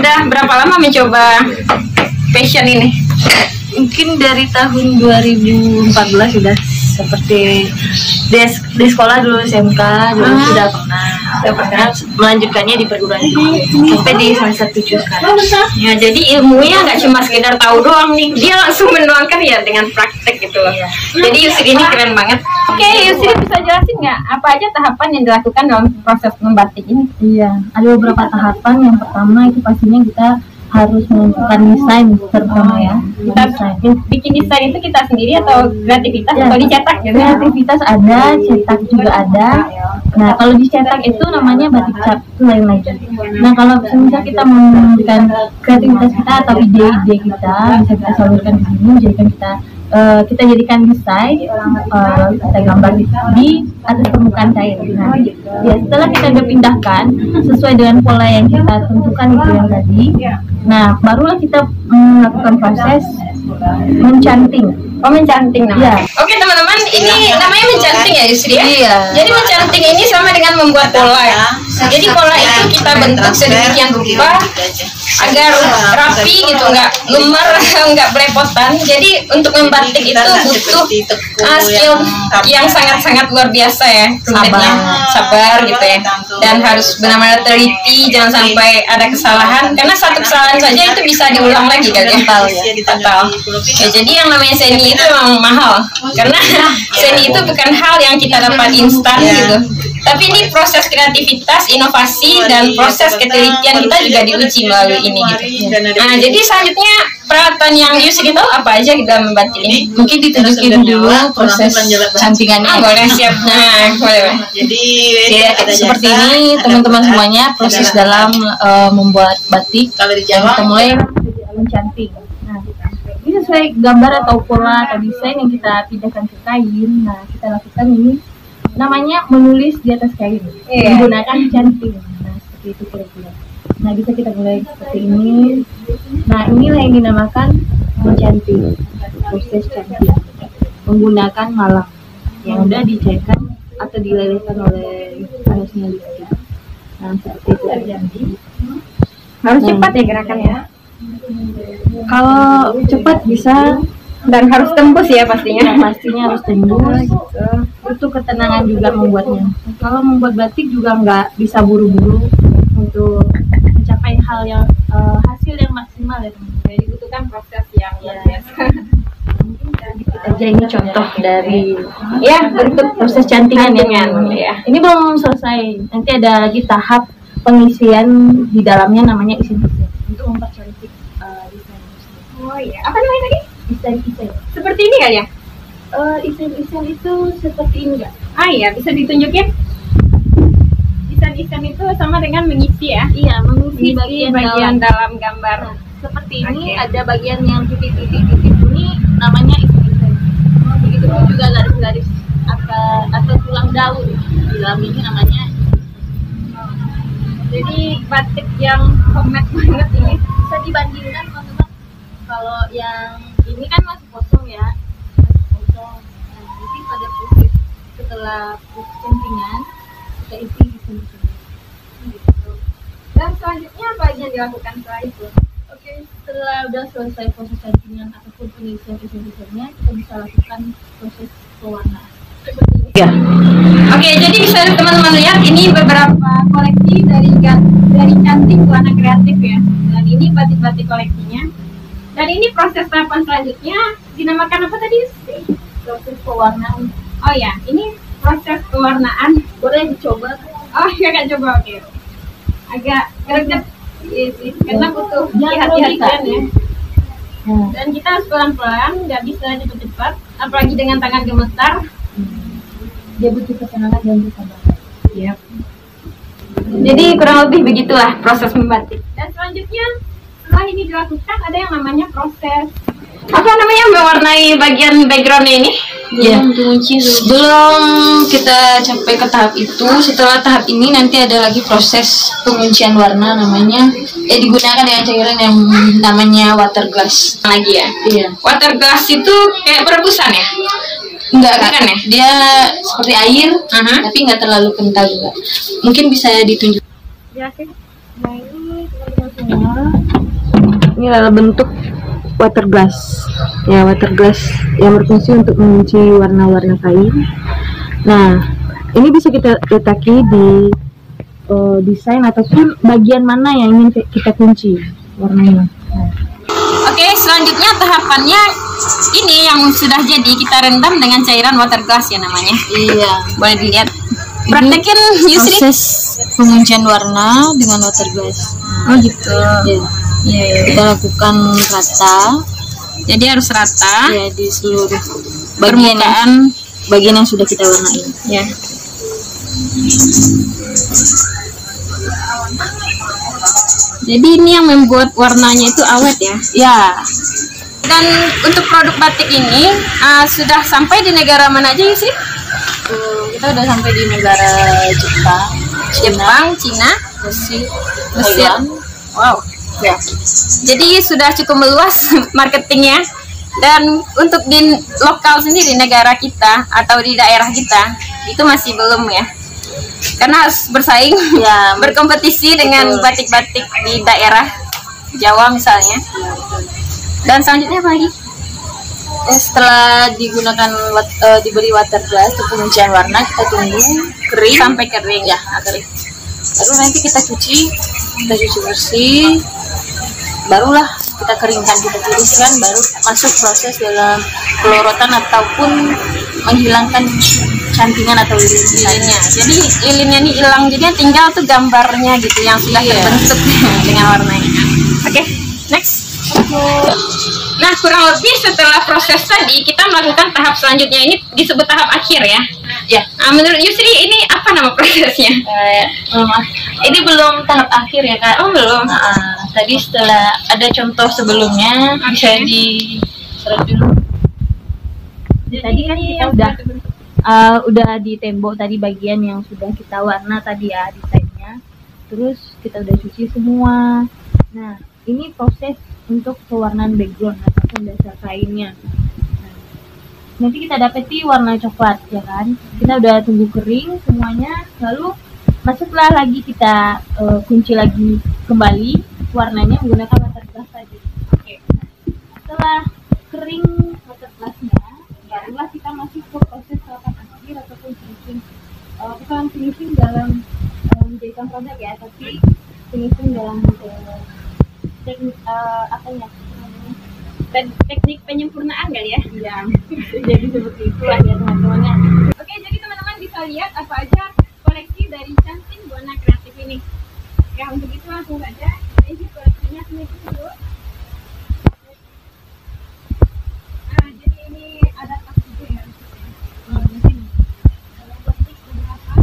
Sudah berapa lama mencoba passion ini? Mungkin dari tahun 2014 sudah, seperti di sekolah dulu SMK dulu sudah pernah melanjutkannya di perguruan tinggi sampai di semester 7 sekarang. Ya, jadi ilmunya nggak cuma sekedar tahu doang nih, dia langsung menuangkan ya dengan praktek gitu loh. Jadi Yusri ini keren banget. Oke, Yusri bisa jelasin nggak apa aja tahapan yang dilakukan dalam proses membatik ini? Iya, ada beberapa tahapan. Yang pertama itu pastinya kita harus menentukan desain terutama ya. Kita bikin desain itu kita sendiri atau kreativitas atau dicetak gitu? Kreativitas ada, cetak juga ada. Nah, kalau dicetak itu namanya batik cap, itu lain lagi. Nah, kalau misalnya kita memberikan kreativitas kita atau ide-ide kita bisa kita salurkan di sini, jadikan kita jadikan desain, kita gambar di atas permukaan cair. Nah, ya setelah kita udah pindahkan sesuai dengan pola yang kita tentukan itu yang tadi, nah barulah kita melakukan proses mencanting. Oh, mencanting namanya. Ya. Oke teman-teman, ini namanya mencanting ya Yusri ya? Iya. Jadi mencanting ini sama dengan membuat pola ya. Jadi pola itu kita bentuk sedemikian rupa agar rapi gitu, nggak gemar, nggak belepotan. Jadi untuk membatik itu butuh skill yang sangat-sangat luar biasa ya, rumitnya, sabar gitu ya, dan harus benar-benar teliti, jangan sampai ada kesalahan, karena satu kesalahan saja itu bisa diulang lagi kan ya, fatal. Ya, jadi yang namanya seni itu memang mahal, karena seni itu bukan hal yang kita dapat instan gitu. Tapi ini proses kreativitas, inovasi, dan proses ketelitian kita juga diuji melalui ini gitu. Nah, jadi selanjutnya peralatan yang Yusri tahu apa aja kita membatik ini? Mungkin ditunjukin dulu proses cantingannya. Boleh, siap. Nah, boleh. Jadi ya, seperti ini teman-teman semuanya proses dalam membuat batik. kalau di Jawa Kita mulai mencanting. Nah, ini sesuai gambar atau pola atau desain yang kita pindahkan ke kain. Nah, kita lakukan ini namanya menulis di atas kain menggunakan canting. Nah, seperti itu kira-kira. Nah, bisa kita mulai seperti ini. Nah, inilah yang dinamakan mencanting, proses canting menggunakan malam yang udah dicairkan atau dilelehkan oleh panasnya listrik. Nah, seperti itu aja. Harus cepat ya gerakannya. Kalau cepat bisa, Dan harus tembus ya pastinya. pastinya harus tembus. Itu ketenangan juga membuatnya. Kalau membuat batik juga nggak bisa buru-buru untuk mencapai hasil yang maksimal ya teman-teman. Jadi dibutuhkan proses yang luar biasa. Aja ini contoh dari Ya, bentuk proses cantingan ya. Ini belum selesai. Nanti ada lagi tahap pengisian di dalamnya, namanya isi-isi. Untuk mempercantik desain. Oh iya, apa namanya tadi? Desain. Seperti ini kan ya? Desain itu seperti ini nggak? Ah iya, bisa ditunjukin? Desain itu sama dengan mengisi ya? Iya, mengisi bagian dalam gambar. Nah, seperti ini Oke. ada bagian yang titik-titik ini namanya isi desain. Begitu pun juga garis-garis atau tulang daun di dalam ini namanya. Jadi batik yang homemade banget ini. Bisa dibandingkan teman-teman, kalau yang ini kan masih kosong ya, Nah, nanti pada proses setelah proses cantingan kita isi di sini. Gitu. Dan selanjutnya apa aja yang dilakukan setelah itu? Oke, setelah udah selesai proses cantingan ataupun pengisian desainnya, kita bisa lakukan proses pewarnaan. Ya. Oke, jadi bisa teman-teman lihat ini beberapa koleksi dari cantik warna kreatif ya. Dan ini batik-batik koleksinya. Dan ini proses tahapan selanjutnya dinamakan apa tadi? Proses pewarnaan. Oh ya, ini proses pewarnaan. Boleh dicoba. Oh ya kan, coba oke. Agak greget karena butuh Jangan hati-hatian ya. Nah, Dan kita harus pelan-pelan, nggak bisa cepat-cepat, apalagi dengan tangan gemetar. dia butuh ketenangan dan kesabaran. Yep. Jadi kurang lebih begitulah proses membatik. Dan selanjutnya setelah ini dilakukan ada yang namanya proses apa namanya mewarnai bagian backgroundnya ini. Ya, sebelum kita sampai ke tahap itu, setelah tahap ini nanti ada lagi proses penguncian warna namanya. Digunakan dengan cairan yang namanya water glass Lagi ya. Iya. Water glass itu kayak perebusan ya? Enggak Bukan kan ya? Dia seperti air, tapi nggak terlalu kental juga. Mungkin bisa ditunjuk. Ya sih. Nah ini teman-teman semua. Ini adalah bentuk water glass. Ya, water glass yang berfungsi untuk mengunci warna-warna kain. Nah, ini bisa kita letaki di desain ataupun bagian mana yang ingin kita kunci warnanya. Nah. Oke, selanjutnya tahapannya ini yang sudah jadi kita rendam dengan cairan water glass ya namanya. Iya. Boleh dilihat. Praktekin Yusri. Proses penguncian warna dengan water glass. Oh gitu. Iya. Kita lakukan rata. Jadi harus rata. Ya, di seluruh bagian yang sudah kita warnai. Ya. Jadi ini yang membuat warnanya itu awet ya. Ya. Dan untuk produk batik ini sudah sampai di negara mana aja sih? Kita udah sampai di negara Jepang, Cina, Mesir. Wow. Ya. Jadi sudah cukup meluas marketingnya. Dan untuk di lokal sendiri negara kita atau di daerah kita itu masih belum ya. Karena harus bersaing, ya, berkompetisi dengan batik-batik di daerah Jawa misalnya. Dan selanjutnya apa lagi? Setelah digunakan diberi water glass untuk penguncian warna, kita tunggu kering sampai kering ya, kering. Baru nanti kita cuci bersih, barulah kita keringkan, kita tiriskan, baru masuk proses dalam pelorotan ataupun menghilangkan cantingan atau lilinnya. Jadi lilinnya ini hilang, jadi tinggal tuh gambarnya gitu yang sudah terbentuk dengan warnanya. Oke, next. Nah, kurang lebih setelah proses tadi kita melakukan tahap selanjutnya, ini disebut tahap akhir ya. Ya. Menurut Yusri ini apa nama prosesnya? Ini belum tahap akhir ya Kak. Oh belum. Tadi setelah ada contoh sebelumnya, bisa diserap dulu. Tadi kan kita udah di tembok tadi bagian yang sudah kita warna tadi ya desainnya. Terus kita udah cuci semua. Nah, ini proses untuk pewarnaan background ataupun dasar kainnya. Nanti kita dapeti warna coklat ya kan. Kita udah tunggu kering semuanya, lalu masuklah lagi kita kunci lagi kembali warnanya menggunakan water glass tadi. Oke. Setelah kering water glassnya, barulah kita masuk ke proses tahapan akhir ataupun finishing. Bukan finishing dalam menjadikan produk ya, tapi finishing dalam teknik teknik penyempurnaan kali ya. Iya. Jadi seperti itu ya teman-temannya. Oke, jadi teman-teman bisa lihat apa aja koleksi dari Canting Buana Kreatif ini. Ya, untuk itu langsung saja ini koleksinya sendiri dulu. Jadi ini ada tas juga ya. Di sini. Kalau plastik beberapa.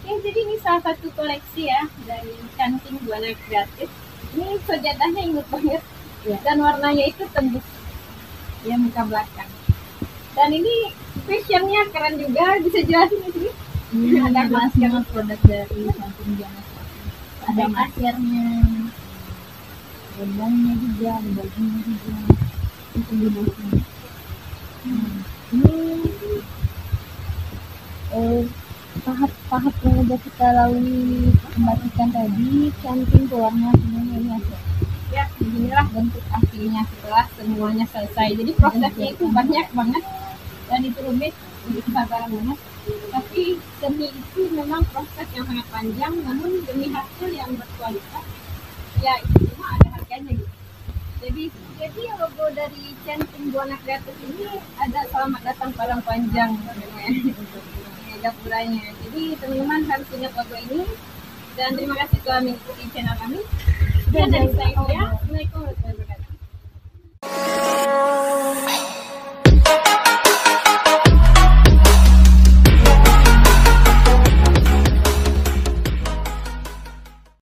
Oke, jadi ini salah satu koleksi ya dari Canting Buana Kreatif. Ini sejadahnya imut banget ya. Dan warnanya itu tembus ya muka belakang. Dan ini fashionnya keren juga, bisa jelasin di sini? Ada masker produk dari Canting Buana Kreatif. Ada maskernya, lemongnya juga, ada bajunya juga. Itu di bawahnya. Ini tahap-tahap yang udah kita lalui pembatikan tadi, canting pewarna semuanya ini hasil. Ya, inilah bentuk aslinya setelah semuanya selesai. Jadi prosesnya itu banyak banget dan itu rumit, untuk kesabaran banget. Tapi seni itu memang proses yang sangat panjang, namun demi hasil yang berkualitas, ya itu semua ada harganya gitu. Jadi logo dari Canting Buana Kreatif ini ada selamat datang Padang Panjang gapuranya. Jadi teman-teman harus ingat logo ini, dan terima kasih telah mengikuti channel kami. Dan dari saya, Assalamualaikum warahmatullahi wabarakatuh.